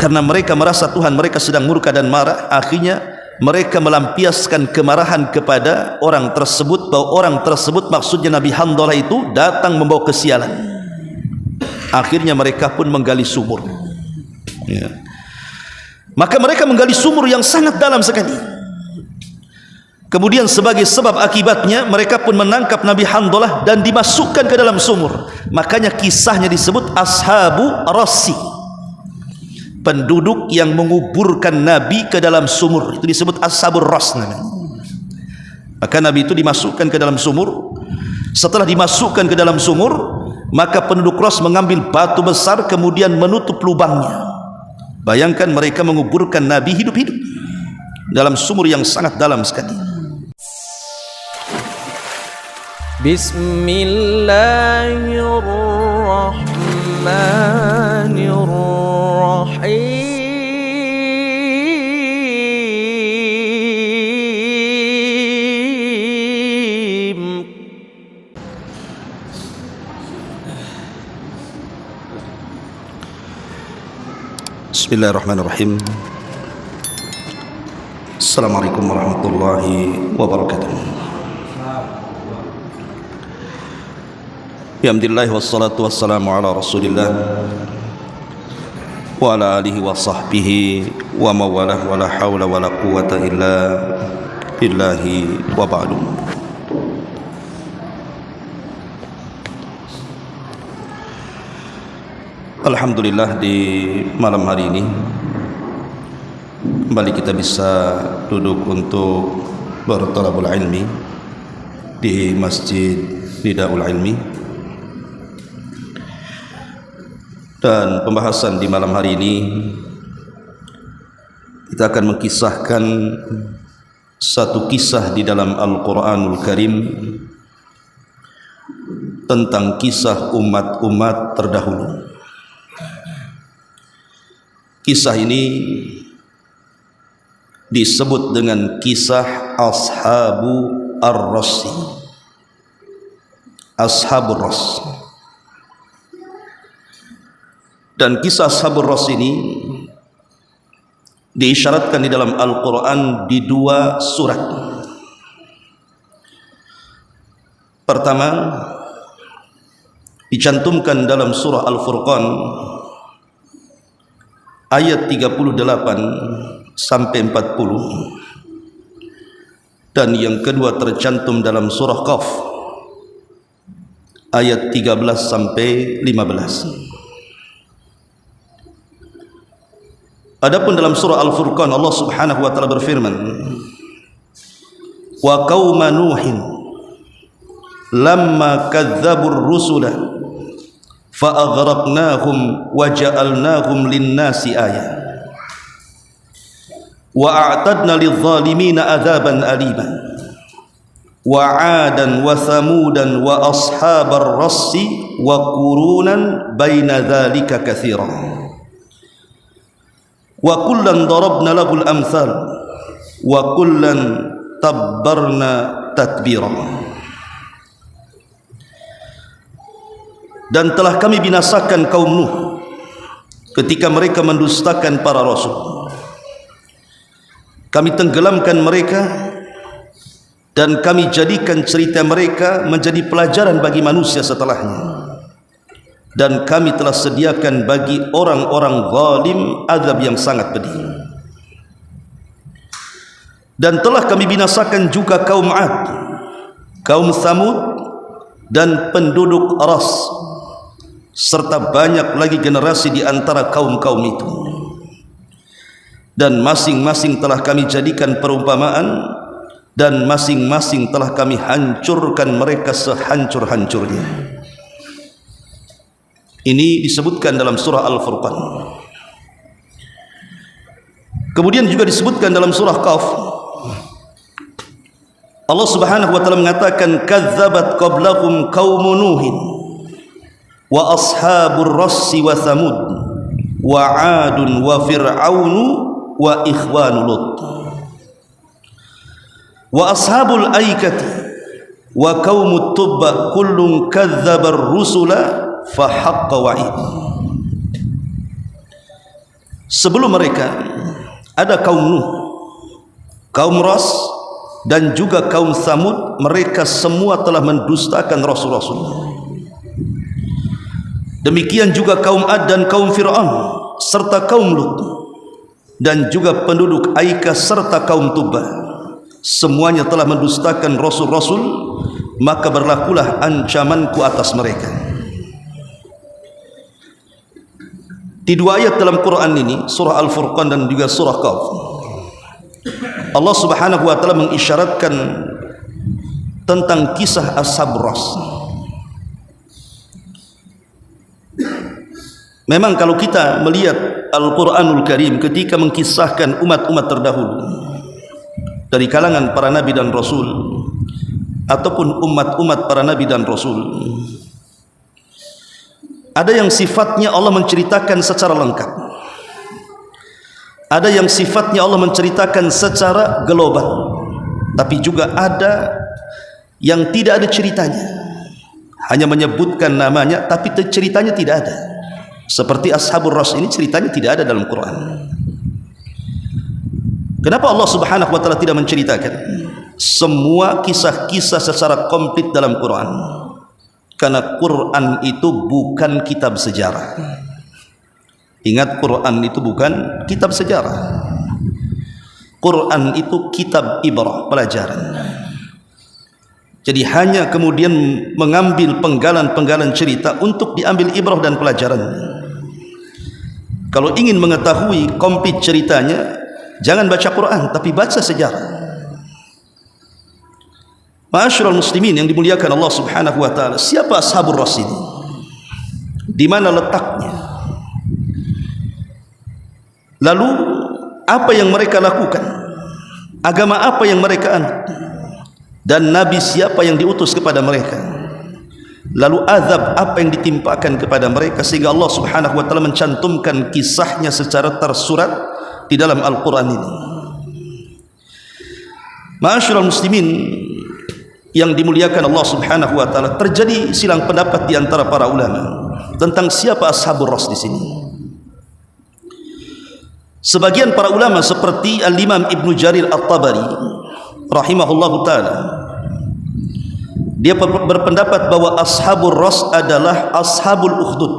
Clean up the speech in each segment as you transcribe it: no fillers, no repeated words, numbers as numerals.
Karena mereka merasa Tuhan mereka sedang murka dan marah, akhirnya mereka melampiaskan kemarahan kepada orang tersebut, bahwa orang tersebut maksudnya Nabi Handalah itu datang membawa kesialan. Akhirnya mereka pun menggali sumur, ya. Maka mereka menggali sumur yang sangat dalam sekali. Kemudian sebagai sebab akibatnya mereka pun menangkap Nabi Handalah dan dimasukkan ke dalam sumur. Makanya kisahnya disebut Ashabu Rassi, penduduk yang menguburkan Nabi ke dalam sumur, itu disebut Ashabur Rass namanya. Maka Nabi itu dimasukkan ke dalam sumur. Setelah dimasukkan ke dalam sumur, maka penduduk Rass mengambil batu besar kemudian menutup lubangnya. Bayangkan mereka menguburkan Nabi hidup-hidup dalam sumur yang sangat dalam sekali. Bismillahirrahmanirrahim. Bismillahirrahmanirrahim. Assalamualaikum warahmatullahi wabarakatuh. Alhamdulillah wassalatu wassalamu ala Rasulillah wa ala alihi wa sahbihi wa mawalah wa la hawla wa la quwwata illa billahi wa ba'du. Alhamdulillah, di malam hari ini kembali kita bisa duduk untuk bertalabul ilmi di Masjid Nidaul Ilmi. Dan pembahasan di malam hari ini kita akan mengkisahkan satu kisah di dalam Al-Quranul Karim tentang kisah umat-umat terdahulu. Kisah ini disebut dengan kisah Ashabu Ar-Rassi, Ashabur Rass. Dan kisah Ashabur Rass ini diisyaratkan di dalam Al-Quran di dua surat. Pertama, dicantumkan dalam surah Al-Furqan ayat 38 sampai 40, dan yang kedua tercantum dalam surah Qaf ayat 13 sampai 15. Adapun dalam surah Al-Furqan Allah Subhanahu wa taala berfirman, wa qauma nuhin lamma kadzdzabur rusula fa aghraqnahum wa ja'alnahum lin-nasi ayah wa a'tadna lidh-dhalimina adzaban aliman wa 'adan wa thamudan wa ashabar rassi wa qurunan baina dzalika katsiran wa kullan darabna lahul amthal wa kullan tabbarna tatbira. Dan telah kami binasakan kaum Nuh ketika mereka mendustakan para rasul. Kami tenggelamkan mereka dan kami jadikan cerita mereka menjadi pelajaran bagi manusia setelahnya. Dan kami telah sediakan bagi orang-orang zalim azab yang sangat pedih. Dan telah kami binasakan juga kaum 'Ad, kaum Tsamud dan penduduk Ras, serta banyak lagi generasi di antara kaum-kaum itu. Dan masing-masing telah kami jadikan perumpamaan, dan masing-masing telah kami hancurkan mereka sehancur-hancurnya. Ini disebutkan dalam surah Al-Furqan. Kemudian juga disebutkan dalam surah Qaf. Allah Subhanahu wa taala mengatakan, kadzabat qablahum qaumun nuhin wa ashabur rassi wa thamud wa 'adun wa fir'aunu wa ikhwanu lut wa ashabul aikati wa qaumut tubba kullun kadzabar rusula fa haqqa wa'id. Sebelum mereka ada kaum Nuh, kaum Ras, dan juga kaum Tsamud. Mereka semua telah mendustakan rasul-rasul. Demikian juga kaum Ad dan kaum Fir'aun serta kaum Lut, dan juga penduduk Aika serta kaum Tubba. Semuanya telah mendustakan rasul-rasul, maka berlakulah ancamanku atas mereka. Di dua ayat dalam Quran ini, surah Al-Furqan dan juga surah Qaf, Allah Subhanahu wa taala mengisyaratkan tentang kisah Ashab Ras. Memang kalau kita melihat Al-Quranul Karim ketika mengkisahkan umat-umat terdahulu dari kalangan para nabi dan rasul, ataupun umat-umat para nabi dan rasul, ada yang sifatnya Allah menceritakan secara lengkap, ada yang sifatnya Allah menceritakan secara global, tapi juga ada yang tidak ada ceritanya, hanya menyebutkan namanya tapi ceritanya tidak ada. Seperti Ashabur Ras ini ceritanya tidak ada dalam Quran. Kenapa Allah Subhanahu wa taala tidak menceritakan semua kisah-kisah secara komplit dalam Quran? Karena Quran itu bukan kitab sejarah. Ingat, Quran itu bukan kitab sejarah. Quran itu kitab ibrah, pelajaran. Jadi hanya kemudian mengambil penggalan-penggalan cerita untuk diambil ibrah dan pelajaran. Kalau ingin mengetahui komplit ceritanya, jangan baca Quran tapi baca sejarah. Ma'asyiral muslimin yang dimuliakan Allah Subhanahu wa taala, siapa Ashabur Ras ini? Di mana letaknya? Lalu apa yang mereka lakukan? Agama apa yang mereka anut? Dan nabi siapa yang diutus kepada mereka? Lalu azab apa yang ditimpakan kepada mereka sehingga Allah Subhanahu wa taala mencantumkan kisahnya secara tersurat di dalam Al-Quran ini. Ma'asyiral muslimin yang dimuliakan Allah Subhanahu wa taala, terjadi silang pendapat di antara para ulama tentang siapa Ashabur Ras di sini. Sebagian para ulama seperti Al-Imam Ibnu Jarir At-Tabari rahimahullahu taala, dia berpendapat bahwa Ashabur Ras adalah Ashabul Ukhdud.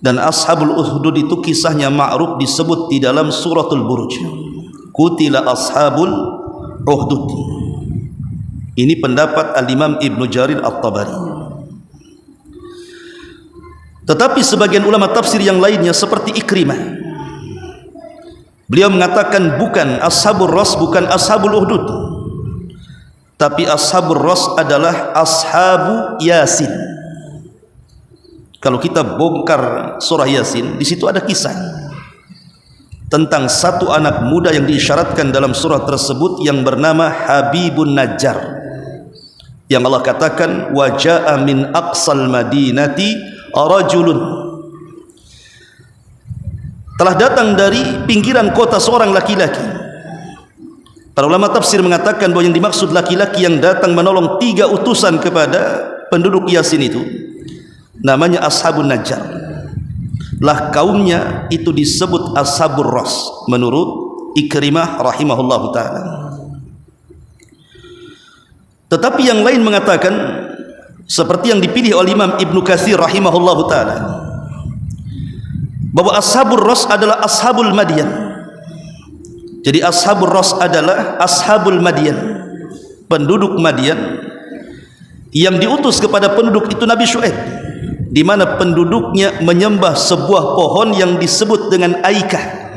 Dan Ashabul Ukhdud itu kisahnya ma'ruf disebut di dalam suratul Buruj. Qutila Ashabul Ukhdud. Ini pendapat Al-Imam Ibnu Jarir At-Tabari. Tetapi sebagian ulama tafsir yang lainnya seperti Ikrimah, beliau mengatakan bukan, Ashabur Ras bukan Ashabul Ukhdud, tapi Ashabur Ras adalah Ashabu Yasin. Kalau kita bongkar surah Yasin, di situ ada kisah tentang satu anak muda yang diisyaratkan dalam surah tersebut yang bernama Habibun Najjar, yang Allah katakan wa jaa min aqsal madinati rajulun, telah datang dari pinggiran kota seorang laki-laki. Para ulama tafsir mengatakan bahwa yang dimaksud laki-laki yang datang menolong 3 utusan kepada penduduk Yasin itu namanya Ashabun Najjar. Lah kaumnya itu disebut Ashabur Ras menurut Ikrimah rahimahullahu taala. Tetapi yang lain mengatakan seperti yang dipilih oleh Imam Ibnu Katsir rahimahullahu taala, bahwa Ashabur Ras adalah Ashabul Madyan. Jadi Ashabur Ras adalah Ashabul Madyan, penduduk Madyan yang diutus kepada penduduk itu Nabi Syuaib, di mana penduduknya menyembah sebuah pohon yang disebut dengan Aikah.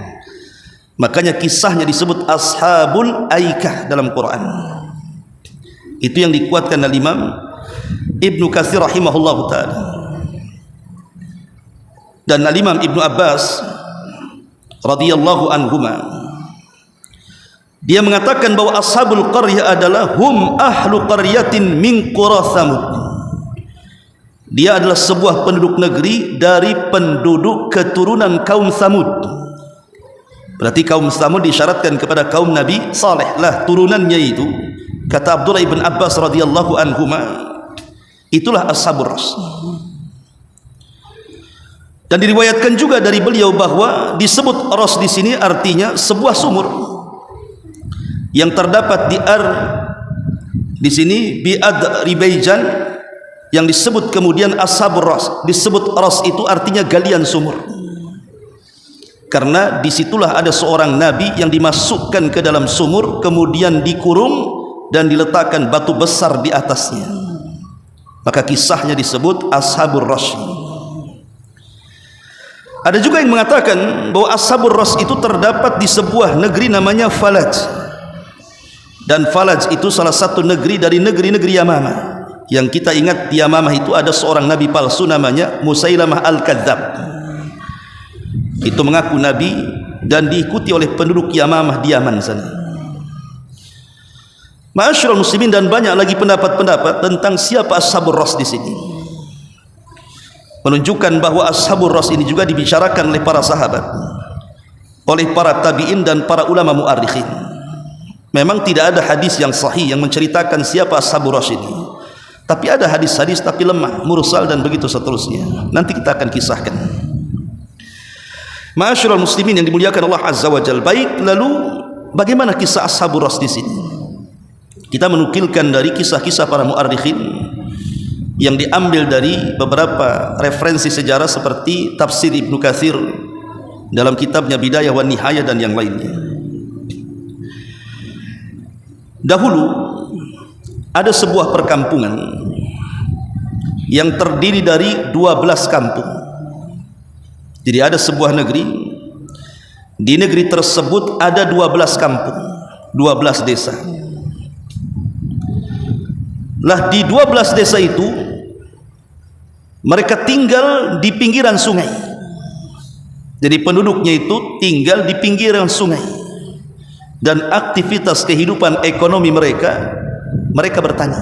Makanya kisahnya disebut Ashabul Aikah dalam Quran. Itu yang dikuatkan oleh Imam Ibnu Katsir rahimahullahu taala. Dan Al-Imam Ibnu Abbas radhiyallahu anhuma, dia mengatakan bahwa Ashabul Qaryah adalah hum ahlu qaryatin min qura Tsamud. Dia adalah sebuah penduduk negeri dari penduduk keturunan kaum Tsamud. Berarti kaum Tsamud disyaratkan kepada kaum Nabi Saleh lah turunannya itu. Kata Abdullah ibn Abbas radhiyallahu anhuma, itulah Ashabur Ras. Dan diriwayatkan juga dari beliau bahwa disebut ras di sini artinya sebuah sumur yang terdapat di sini bi'ad ribaijan, yang disebut kemudian ashabur ras. Disebut ras itu artinya galian sumur, karena disitulah ada seorang nabi yang dimasukkan ke dalam sumur, kemudian dikurung dan diletakkan batu besar di atasnya. Maka kisahnya disebut ashabur ras. Ada juga yang mengatakan bahwa ashabur ras itu terdapat di sebuah negeri namanya Falaj, dan Falaj itu salah satu negeri dari negeri-negeri Yamamah. Yang kita ingat di Yamamah itu ada seorang nabi palsu namanya Musailamah Al-Kadzab. Itu mengaku nabi dan diikuti oleh penduduk Yamamah di Yaman sana. Ma'asyiral muslimin, dan banyak lagi pendapat-pendapat tentang siapa ashabur ras di sini, menunjukkan bahwa ashabur ras ini juga dibicarakan oleh para sahabat, oleh para tabi'in dan para ulama mu'arrikhin. Memang tidak ada hadis yang sahih yang menceritakan siapa ashabur ras ini, tapi ada hadis-hadis tapi lemah, mursal dan begitu seterusnya. Nanti kita akan kisahkan. Ma'asyiral muslimin yang dimuliakan Allah Azza wa Jalla. Baik, lalu bagaimana kisah ashabur ras di sini? Kita menukilkan dari kisah-kisah para mu'arrikhin yang diambil dari beberapa referensi sejarah seperti tafsir Ibnu Katsir dalam kitabnya Bidayah wan Nihayah dan yang lainnya. Dahulu ada sebuah perkampungan yang terdiri dari 12 kampung. Jadi ada sebuah negeri, di negeri tersebut ada 12 kampung, 12 desa. Lah di 12 desa itu mereka tinggal di pinggiran sungai. Jadi penduduknya itu tinggal di pinggiran sungai, dan aktivitas kehidupan ekonomi mereka bertani.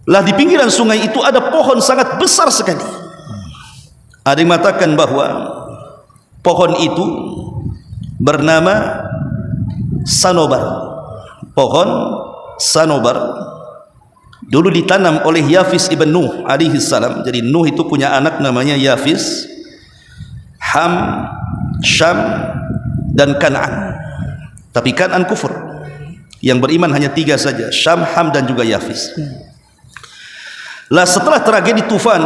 Lah di pinggiran sungai itu ada pohon sangat besar sekali. Ada yang mengatakan bahwa pohon itu bernama Sanobar. Pohon Sanobar dulu ditanam oleh Yafis ibn Nuh alaihi salam. Jadi Nuh itu punya anak namanya Yafis, Ham, Syam dan Kan'an. Tapi Kan'an kufur. Yang beriman hanya 3 saja, Syam, Ham dan juga Yafis. Lah setelah tragedi tufan,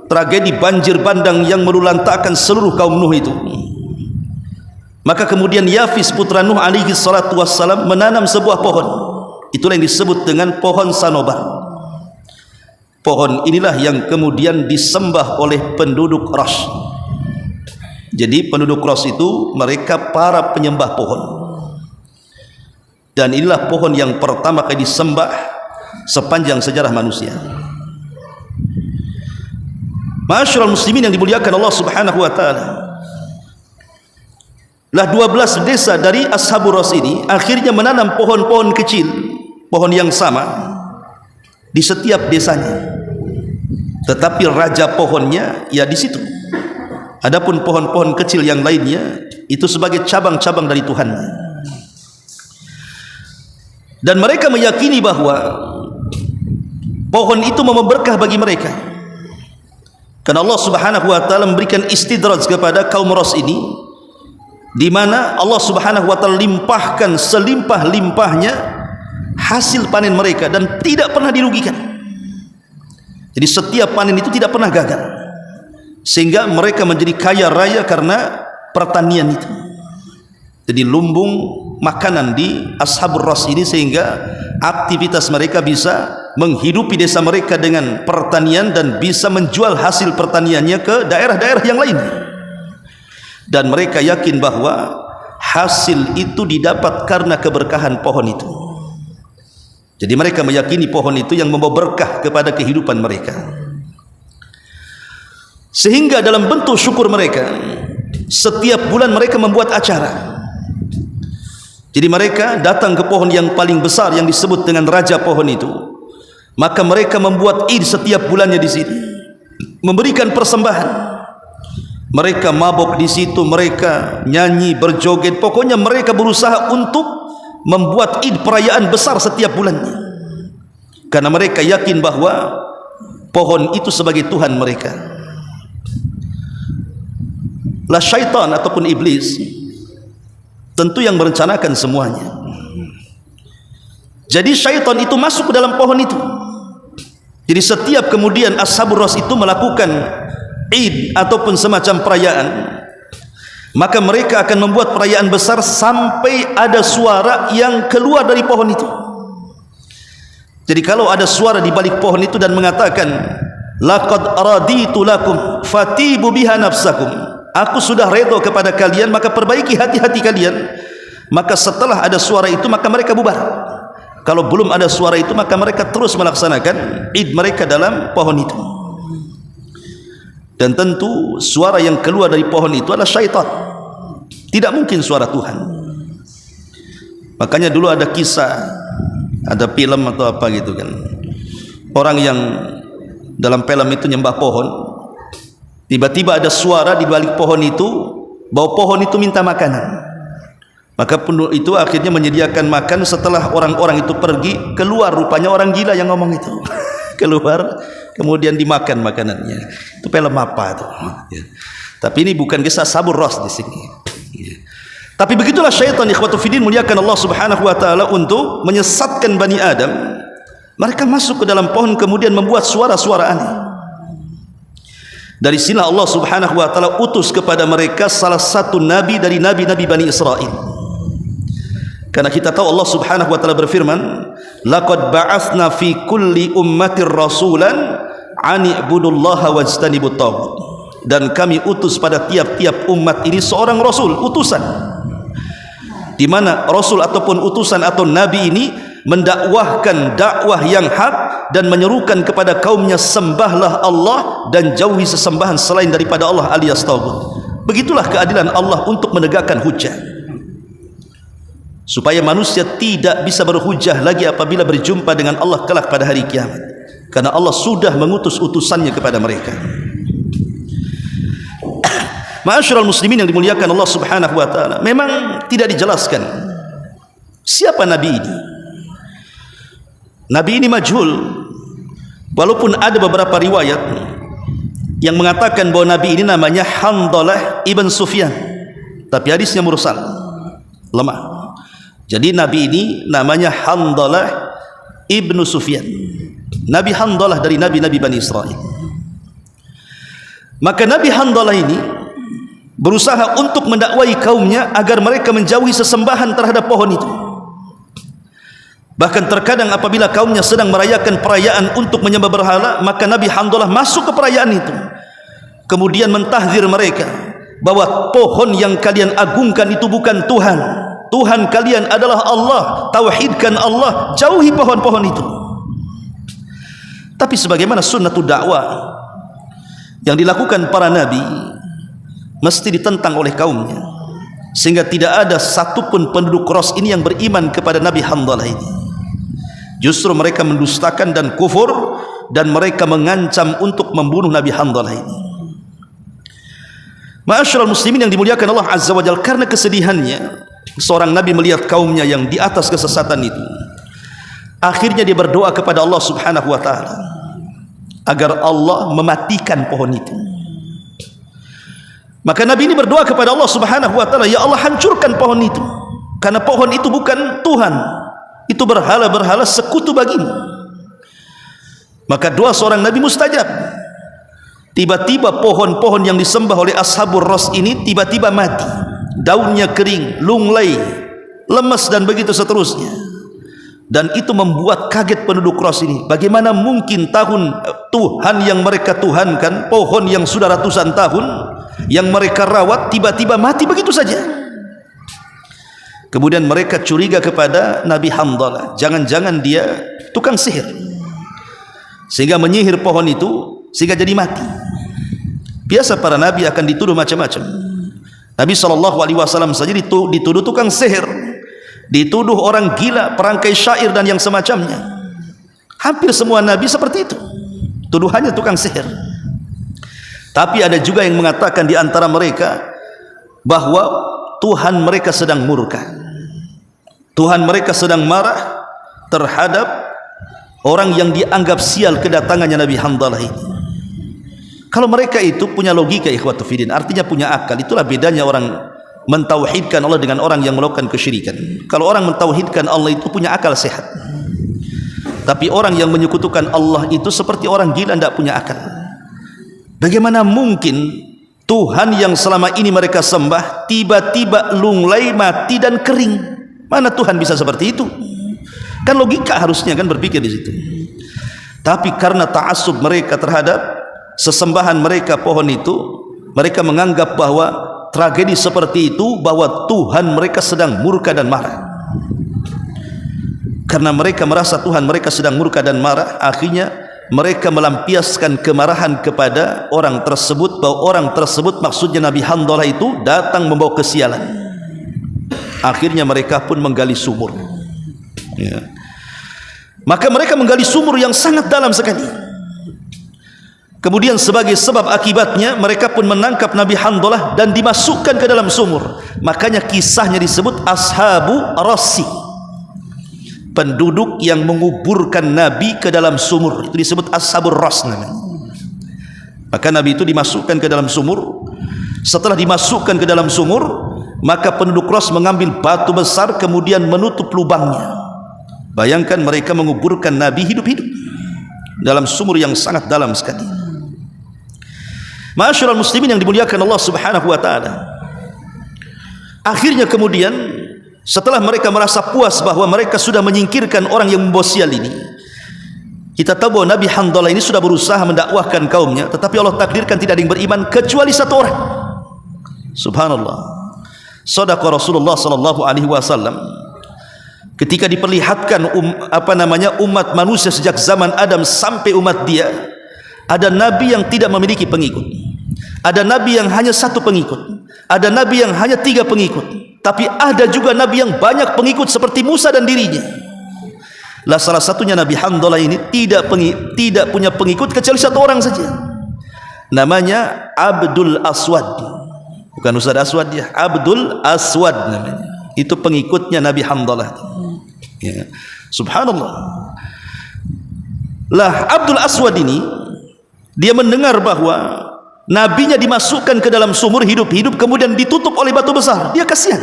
tragedi banjir bandang yang melulantakkan seluruh kaum Nuh itu, maka kemudian Yafis putra Nuh alaihi salatu wassalam menanam sebuah pohon. Itulah yang disebut dengan pohon Sanobar. Pohon inilah yang kemudian disembah oleh penduduk Ras. Jadi penduduk Ras itu mereka para penyembah pohon, dan inilah pohon yang pertama kali disembah sepanjang sejarah manusia. Ma'asyiral muslimin yang dimuliakan Allah Subhanahu wa taala. Lah 12 desa dari ashabur ras ini akhirnya menanam pohon-pohon kecil, pohon yang sama di setiap desanya. Tetapi raja pohonnya ya di situ. Adapun pohon-pohon kecil yang lainnya itu sebagai cabang-cabang dari Tuhan. Dan mereka meyakini bahwa pohon itu membawa berkah bagi mereka. Karena Allah Subhanahu wa taala memberikan istidraj kepada kaum ras ini, di mana Allah Subhanahu wa taala limpahkan selimpah-limpahnya hasil panen mereka dan tidak pernah dirugikan. Jadi setiap panen itu tidak pernah gagal, sehingga mereka menjadi kaya raya karena pertanian itu. Jadi lumbung makanan di ashabur ras ini, sehingga aktivitas mereka bisa menghidupi desa mereka dengan pertanian dan bisa menjual hasil pertaniannya ke daerah-daerah yang lain. Dan mereka yakin bahwa hasil itu didapat karena keberkahan pohon itu. Jadi mereka meyakini pohon itu yang membawa berkah kepada kehidupan mereka, sehingga dalam bentuk syukur mereka setiap bulan mereka membuat acara. Jadi mereka datang ke pohon yang paling besar yang disebut dengan raja pohon itu, maka mereka membuat id setiap bulannya di sini, memberikan persembahan. Mereka mabok di situ, mereka nyanyi, berjoget, pokoknya mereka berusaha untuk membuat id perayaan besar setiap bulannya, karena mereka yakin bahwa pohon itu sebagai Tuhan mereka. Lah syaitan ataupun iblis tentu yang merencanakan semuanya. Jadi syaitan itu masuk ke dalam pohon itu. Jadi setiap kemudian Ashabur Ras itu melakukan Id ataupun semacam perayaan, maka mereka akan membuat perayaan besar sampai ada suara yang keluar dari pohon itu. Jadi kalau ada suara di balik pohon itu dan mengatakan, laqad raditu lakum fatibu biha nafsakum, aku sudah redha kepada kalian, maka perbaiki hati-hati kalian. Maka setelah ada suara itu maka mereka bubar. Kalau belum ada suara itu maka mereka terus melaksanakan Id mereka dalam pohon itu. Dan tentu suara yang keluar dari pohon itu adalah syaitan, tidak mungkin suara Tuhan. Makanya dulu ada kisah, ada film atau apa gitu kan, orang yang dalam film itu nyembah pohon, tiba-tiba ada suara di balik pohon itu bahwa pohon itu minta makanan. Maka penduduk itu akhirnya menyediakan makan. Setelah orang-orang itu pergi, keluar rupanya orang gila yang ngomong itu. Keluar kemudian dimakan makanannya. Itu film apa itu? Ya. Tapi ini bukan kisah Ashabur Ras di sini. Ya. Tapi begitulah syaitan, ikhwatu fiddin, muliakan Allah Subhanahu wa taala, untuk menyesatkan Bani Adam. Mereka masuk ke dalam pohon kemudian membuat suara-suara aneh. Dari sini Allah Subhanahu wa taala utus kepada mereka salah satu nabi dari nabi-nabi Bani Israel. Karena kita tahu Allah Subhanahu wa taala berfirman, laqad ba'atsna fi kulli ummatir rasulan an i'budullaha wajtanibut taghut. Dan kami utus pada tiap-tiap umat ini seorang rasul, utusan, di mana rasul ataupun utusan atau nabi ini mendakwahkan dakwah yang hak dan menyerukan kepada kaumnya, sembahlah Allah dan jauhi sesembahan selain daripada Allah alias taghut. Begitulah keadilan Allah untuk menegakkan hujjah, supaya manusia tidak bisa berhujjah lagi apabila berjumpa dengan Allah kelak pada hari kiamat, karena Allah sudah mengutus utusannya kepada mereka. Ma'asyiral muslimin yang dimuliakan Allah Subhanahu wa taala, memang tidak dijelaskan siapa nabi ini. Nabi ini majhul, walaupun ada beberapa riwayat yang mengatakan bahwa nabi ini namanya Handalah ibn Sufyan, tapi hadisnya mursal, lemah. Jadi nabi ini namanya Handalah ibn Sufyan, Nabi Handalah dari nabi-nabi Bani Israel. Maka Nabi Handalah ini berusaha untuk mendakwai kaumnya agar mereka menjauhi sesembahan terhadap pohon itu. Bahkan terkadang apabila kaumnya sedang merayakan perayaan untuk menyembah berhala, maka Nabi Handalah masuk ke perayaan itu, kemudian mentahzir mereka bahwa pohon yang kalian agungkan itu bukan Tuhan. Tuhan kalian adalah Allah, tauhidkan Allah, jauhi pohon-pohon itu. Tapi sebagaimana sunnatul dakwah yang dilakukan para nabi, mesti ditentang oleh kaumnya, sehingga tidak ada satupun penduduk Ras ini yang beriman kepada Nabi Handalah ini. Justru mereka mendustakan dan kufur, dan mereka mengancam untuk membunuh Nabi Handalah ini. Ma'asyiral muslimin yang dimuliakan Allah Azza wa Jalla, karena kesedihannya seorang nabi melihat kaumnya yang di atas kesesatan itu, akhirnya dia berdoa kepada Allah Subhanahu wa taala agar Allah mematikan pohon itu. Maka nabi ini berdoa kepada Allah Subhanahu wa taala, ya Allah, hancurkan pohon itu, karena pohon itu bukan Tuhan, itu berhala-berhala sekutu bagimu. Maka doa seorang nabi mustajab. Tiba-tiba pohon-pohon yang disembah oleh Ashabur Ras ini tiba-tiba mati, daunnya kering, lunglai, lemas, dan begitu seterusnya. Dan itu membuat kaget penduduk Ras ini. Bagaimana mungkin Tuhan yang mereka tuhankan, pohon yang sudah ratusan tahun yang mereka rawat, tiba-tiba mati begitu saja. Kemudian mereka curiga kepada Nabi Handalah, jangan-jangan dia tukang sihir, sehingga menyihir pohon itu sehingga jadi mati. Biasa para nabi akan dituduh macam-macam. Nabi SAW saja dituduh tukang sihir, dituduh orang gila, perangkai syair, dan yang semacamnya. Hampir semua nabi seperti itu, tuduhannya tukang sihir. Tapi ada juga yang mengatakan di antara mereka bahwa Tuhan mereka sedang murka, Tuhan mereka sedang marah terhadap orang yang dianggap sial kedatangannya Nabi Handalah ini. Kalau mereka itu punya logika ikhwatu fiddin, artinya punya akal. Itulah bedanya orang mentauhidkan Allah dengan orang yang melakukan kesyirikan. Kalau orang mentauhidkan Allah itu punya akal sehat, tapi orang yang menyekutukan Allah itu seperti orang gila, tidak punya akal. Bagaimana mungkin Tuhan yang selama ini mereka sembah tiba-tiba lunglai, mati dan kering? Mana Tuhan bisa seperti itu? Kan logika harusnya kan berpikir di situ. Tapi karena ta'assub mereka terhadap sesembahan mereka pohon itu, mereka menganggap bahwa tragedi seperti itu, bahwa Tuhan mereka sedang murka dan marah. Karena mereka merasa Tuhan mereka sedang murka dan marah, akhirnya mereka melampiaskan kemarahan kepada orang tersebut, bahwa orang tersebut maksudnya Nabi Handalah itu datang membawa kesialan. Akhirnya mereka pun menggali sumur, ya. Maka mereka menggali sumur yang sangat dalam sekali. Kemudian sebagai sebab akibatnya mereka pun menangkap Nabi Handalah dan dimasukkan ke dalam sumur. Makanya kisahnya disebut Ashabu Rassi, penduduk yang menguburkan Nabi ke dalam sumur. Itu disebut Ashabur Ras namanya. Maka Nabi itu dimasukkan ke dalam sumur. Setelah dimasukkan ke dalam sumur, maka penduduk Ras mengambil batu besar kemudian menutup lubangnya. Bayangkan mereka menguburkan Nabi hidup-hidup dalam sumur yang sangat dalam sekali. Ma'asyiral muslimin yang dimuliakan Allah Subhanahu wa taala. Akhirnya kemudian setelah mereka merasa puas bahwa mereka sudah menyingkirkan orang yang membawa sial ini, kita tahu bahwa Nabi Handalah ini sudah berusaha mendakwahkan kaumnya, tetapi Allah takdirkan tidak ada yang beriman kecuali satu orang. Subhanallah. Shadaqa Rasulullah sallallahu alaihi wasallam ketika diperlihatkan umat manusia sejak zaman Adam sampai umat dia, ada nabi yang tidak memiliki pengikut, ada nabi yang hanya satu pengikut, ada nabi yang hanya 3 pengikut, tapi ada juga nabi yang banyak pengikut seperti Musa dan dirinya. Lah salah satunya Nabi Handalah ini tidak punya pengikut kecuali satu orang saja, namanya Abdul Aswad. Bukan Ustaz Aswad ya, Abdul Aswad namanya. Itu pengikutnya Nabi Handalah, ya. Subhanallah. Lah Abdul Aswad ini, dia mendengar bahwa nabinya dimasukkan ke dalam sumur hidup-hidup kemudian ditutup oleh batu besar. Dia kasihan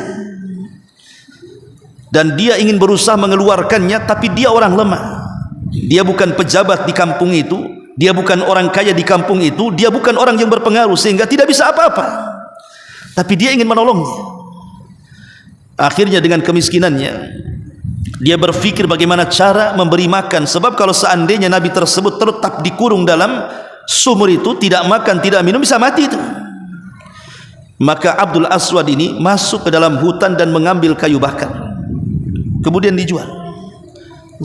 dan dia ingin berusaha mengeluarkannya, tapi dia orang lemah. Dia bukan pejabat di kampung itu, dia bukan orang kaya di kampung itu, dia bukan orang yang berpengaruh sehingga tidak bisa apa-apa, tapi dia ingin menolongnya. Akhirnya dengan kemiskinannya dia berpikir bagaimana cara memberi makan, sebab kalau seandainya nabi tersebut tetap dikurung dalam sumur itu, tidak makan tidak minum, bisa mati itu. Maka Abdul Aswad ini masuk ke dalam hutan dan mengambil kayu bakar, kemudian dijual.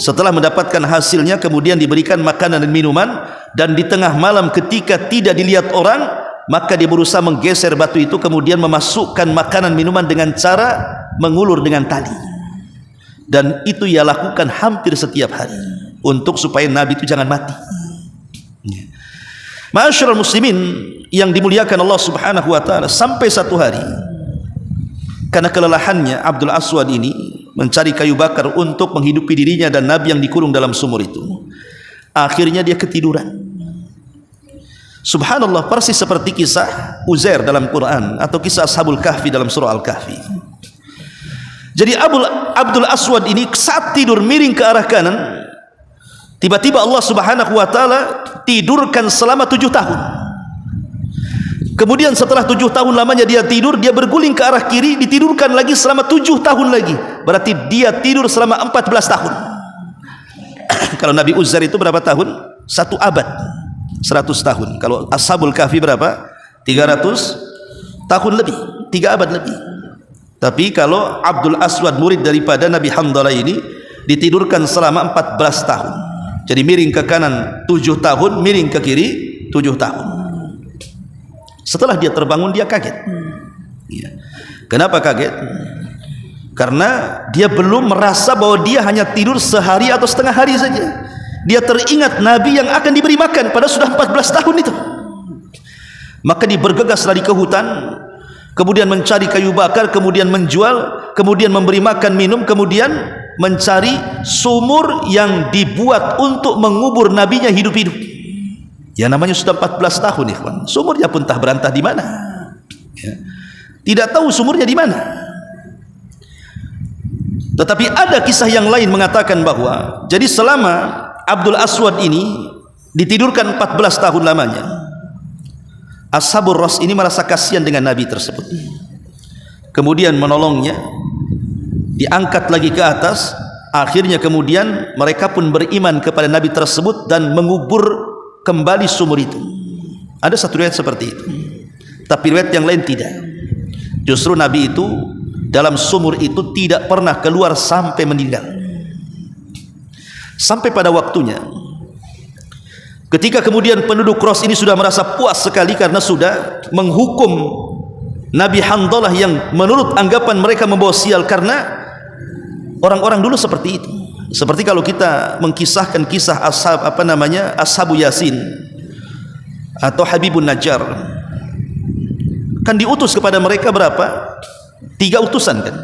Setelah mendapatkan hasilnya kemudian diberikan makanan dan minuman, dan di tengah malam ketika tidak dilihat orang, maka dia berusaha menggeser batu itu kemudian memasukkan makanan minuman dengan cara mengulur dengan tali. Dan itu ia lakukan hampir setiap hari untuk supaya nabi itu jangan mati. Ma'asyiral muslimin yang dimuliakan Allah Subhanahu wa taala, sampai satu hari karena kelelahannya Abdul Aswad ini mencari kayu bakar untuk menghidupi dirinya dan nabi yang dikurung dalam sumur itu, akhirnya dia ketiduran. Subhanallah, persis seperti kisah Uzair dalam Quran atau kisah Ashabul Kahfi dalam surah Al-Kahfi. Jadi Abdul Aswad ini saat tidur miring ke arah kanan, tiba-tiba Allah Subhanahu wa taala tidurkan selama 7 tahun. Kemudian setelah 7 tahun lamanya dia tidur, dia berguling ke arah kiri, ditidurkan lagi selama 7 tahun lagi. Berarti dia tidur selama 14 tahun. Kalau Nabi Uzair itu berapa tahun? 1 abad, 100 tahun. Kalau Ashabul Kahfi berapa? 300 tahun lebih, 3 abad lebih. Tapi kalau Abdul Aswad murid daripada Nabi Handalah ini ditidurkan selama 14 tahun. Jadi miring ke kanan 7 tahun, miring ke kiri 7 tahun. Setelah dia terbangun dia kaget. Ya. Kenapa kaget? Karena dia belum merasa bahwa dia hanya tidur sehari atau setengah hari saja. Dia teringat Nabi yang akan diberi makan pada sudah 14 tahun itu. Maka dia bergegas lari ke hutan, kemudian mencari kayu bakar, kemudian menjual, kemudian memberi makan minum, kemudian mencari sumur yang dibuat untuk mengubur nabinya hidup-hidup. Ya namanya sudah 14 tahun ikhwan. Sumurnya pun tak berantah di mana. Ya. Tidak tahu sumurnya di mana. Tetapi ada kisah yang lain mengatakan bahwa jadi selama Abdul Aswad ini ditidurkan 14 tahun lamanya, Ashabur Ras ini merasa kasihan dengan Nabi tersebut. Kemudian menolongnya, diangkat lagi ke atas. Akhirnya kemudian mereka pun beriman kepada Nabi tersebut dan mengubur kembali sumur itu. Ada satu riwayat seperti itu, tapi riwayat yang lain tidak. Justru Nabi itu dalam sumur itu tidak pernah keluar sampai meninggal. Sampai pada waktunya, ketika kemudian penduduk Ras ini sudah merasa puas sekali karena sudah menghukum Nabi Handalah yang menurut anggapan mereka membawa sial, karena orang-orang dulu seperti itu. Seperti kalau kita mengkisahkan kisah Ashabu Yasin atau Habibun Najjar, kan diutus kepada mereka berapa? 3 utusan kan?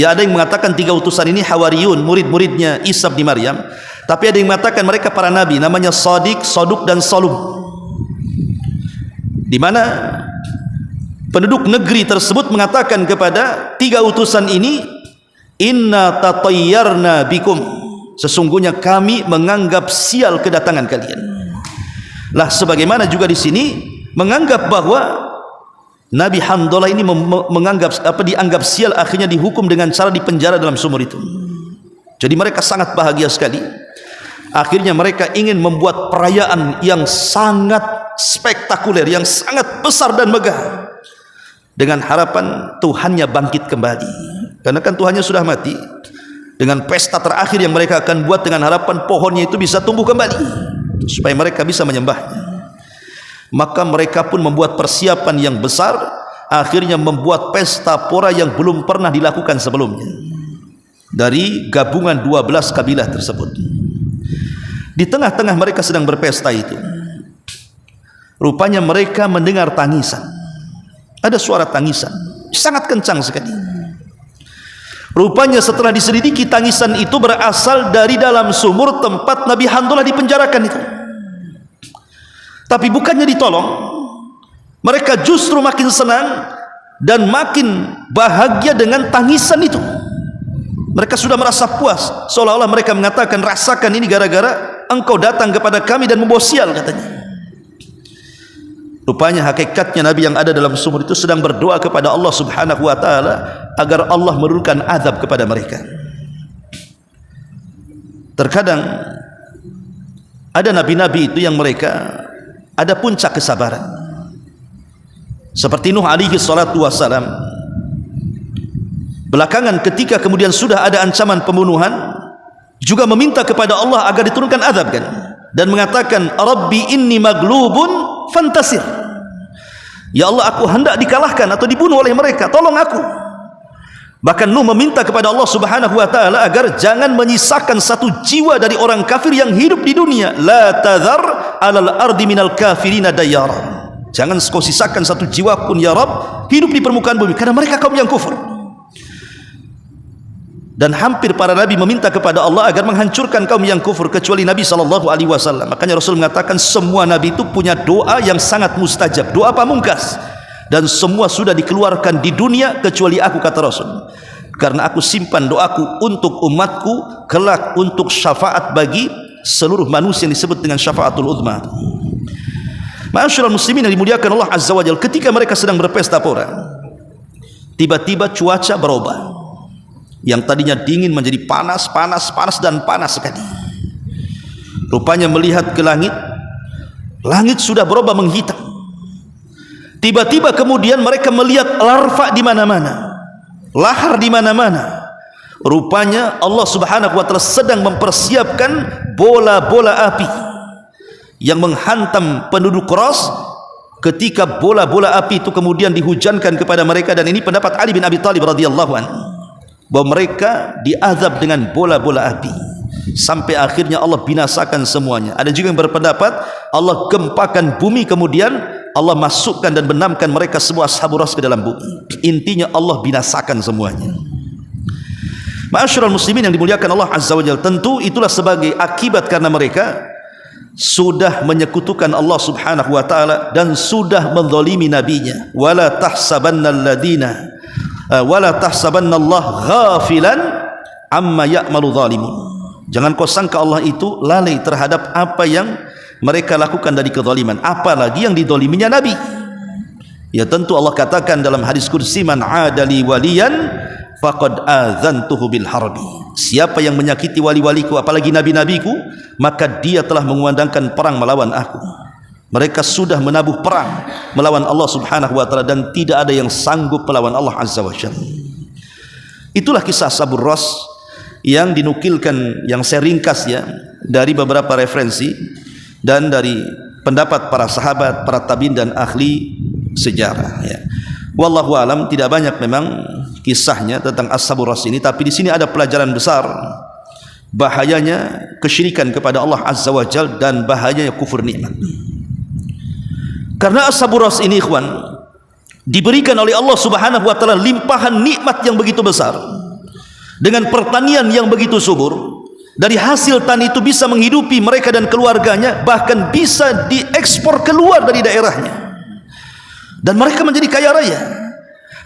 Ya, ada yang mengatakan 3 utusan ini Hawariyun, murid-muridnya Isa bin Maryam. Tapi ada yang mengatakan mereka para nabi, namanya Sadiq, Saduk dan Salum. Di mana penduduk negeri tersebut mengatakan kepada 3 utusan ini, inna tatayyarna bikum, sesungguhnya kami menganggap sial kedatangan kalian. Lah sebagaimana juga di sini menganggap bahwa Nabi Handalah ini dianggap sial, akhirnya dihukum dengan cara dipenjara dalam sumur itu. Jadi mereka sangat bahagia sekali. Akhirnya mereka ingin membuat perayaan yang sangat spektakuler, yang sangat besar dan megah, dengan harapan Tuhannya bangkit kembali. Karena kan Tuhannya sudah mati. Dengan pesta terakhir yang mereka akan buat dengan harapan pohonnya itu bisa tumbuh kembali, supaya mereka bisa menyembahnya. Maka mereka pun membuat persiapan yang besar. Akhirnya membuat pesta pora yang belum pernah dilakukan sebelumnya dari gabungan 12 kabilah tersebut. Di tengah-tengah mereka sedang berpesta itu, rupanya mereka mendengar tangisan. Ada suara tangisan sangat kencang sekali. Rupanya setelah diselidiki, tangisan itu berasal dari dalam sumur tempat Nabi Handalah dipenjarakan itu. Tapi bukannya ditolong, mereka justru makin senang dan makin bahagia dengan tangisan itu. Mereka sudah merasa puas, seolah-olah mereka mengatakan, rasakan ini gara-gara engkau datang kepada kami dan membawa sial, katanya. Rupanya hakikatnya Nabi yang ada dalam sumur itu sedang berdoa kepada Allah Subhanahu wa ta'ala agar Allah menurunkan azab kepada mereka. Terkadang ada nabi-nabi itu yang mereka ada puncak kesabaran, seperti Nuh alaihi salatu wassalam. Belakangan ketika kemudian sudah ada ancaman pembunuhan, juga meminta kepada Allah agar diturunkan azab kan, dan mengatakan, Rabbi inni maglubun fantasir, ya Allah, aku hendak dikalahkan atau dibunuh oleh mereka, tolong aku. Bahkan Nuh meminta kepada Allah Subhanahu wa ta'ala agar jangan menyisakan satu jiwa dari orang kafir yang hidup di dunia. La tadhar alal ardi minal kafirina dayyara, jangan kau sisakan satu jiwa pun ya Rabb hidup di permukaan bumi, karena mereka kaum yang kufur. Dan hampir para nabi meminta kepada Allah agar menghancurkan kaum yang kufur, kecuali Nabi SAW. Makanya Rasul mengatakan semua nabi itu punya doa yang sangat mustajab, doa pamungkas, dan semua sudah dikeluarkan di dunia kecuali aku, kata Rasul, karena aku simpan doaku untuk umatku kelak untuk syafaat bagi seluruh manusia yang disebut dengan syafaatul uzma. Ma'asyiral muslimin yang dimuliakan Allah Azza wa Jalla, ketika mereka sedang berpesta pora, tiba-tiba cuaca berubah. Yang tadinya dingin menjadi panas sekali. Rupanya melihat ke langit, langit sudah berubah menghitam. Tiba-tiba kemudian mereka melihat larva di mana-mana, lahar di mana-mana. Rupanya Allah Subhanahu wa ta'ala sedang mempersiapkan bola-bola api yang menghantam penduduk Ras. Ketika bola-bola api itu kemudian dihujankan kepada mereka, dan ini pendapat Ali bin Abi Thalib radhiyallahu anhu, bahwa mereka diazab dengan bola-bola api sampai akhirnya Allah binasakan semuanya. Ada juga yang berpendapat Allah gempakan bumi, kemudian Allah masukkan dan benamkan mereka semua Ashabur Ras ke dalam bumi. Intinya Allah binasakan semuanya. Ma'asyiral muslimin yang dimuliakan Allah Azza wa Jalla, tentu itulah sebagai akibat karena mereka sudah menyekutukan Allah Subhanahu wa taala dan sudah menzalimi nabinya. Wala tahsabanna Allah ghafilan amma ya'malu zalimun. Jangan kau sangka Allah itu lalai terhadap apa yang mereka lakukan dari kezaliman, apalagi yang dizaliminya nabi. Ya tentu Allah katakan dalam hadis kursi, man adali waliyan faqad adzantuhu bil harbi. Siapa yang menyakiti wali-waliku, apalagi nabi-nabiku, maka dia telah mengumandangkan perang melawan aku. Mereka sudah menabuh perang melawan Allah Subhanahu wa taala dan tidak ada yang sanggup melawan Allah Azza wa Jalla. Itulah kisah Ashabur Rass yang dinukilkan, yang saya ringkas ya, dari beberapa referensi dan dari pendapat para sahabat, para tabi'in dan ahli sejarah ya. Wallahu alam, tidak banyak memang kisahnya tentang Ashabur Rass ini, tapi di sini ada pelajaran besar bahayanya kesyirikan kepada Allah Azza wa Jalla dan bahayanya kufur nikmat. Karena Ashabur Rass ini ikhwan diberikan oleh Allah Subhanahu wa taala limpahan nikmat yang begitu besar, dengan pertanian yang begitu subur. Dari hasil tani itu bisa menghidupi mereka dan keluarganya, bahkan bisa diekspor keluar dari daerahnya, dan mereka menjadi kaya raya.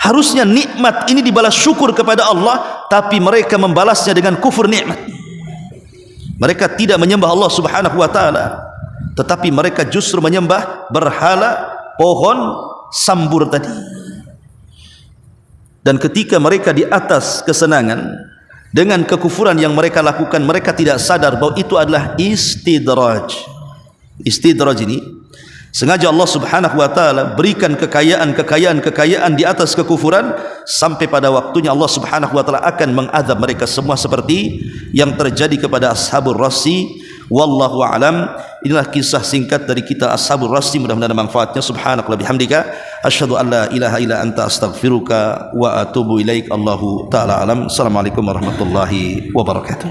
Harusnya nikmat ini dibalas syukur kepada Allah, tapi mereka membalasnya dengan kufur nikmat. Mereka tidak menyembah Allah Subhanahu wa taala, tetapi mereka justru menyembah berhala, pohon sambur tadi. Dan ketika mereka di atas kesenangan dengan kekufuran yang mereka lakukan, mereka tidak sadar bahwa itu adalah istidraj. Istidraj ini sengaja Allah Subhanahu wa taala berikan kekayaan di atas kekufuran, sampai pada waktunya Allah Subhanahu wa taala akan mengazab mereka semua seperti yang terjadi kepada Ashabur Rassi. Wallahu a'lam. Inilah kisah singkat dari kita Ashabur Rassi, mudah-mudahan ada manfaatnya. Subhanakallahumma bihamdika asyhadu an la ilaha illa anta astaghfiruka wa atubu ilaik. Allahu taala alam. Assalamualaikum warahmatullahi wabarakatuh.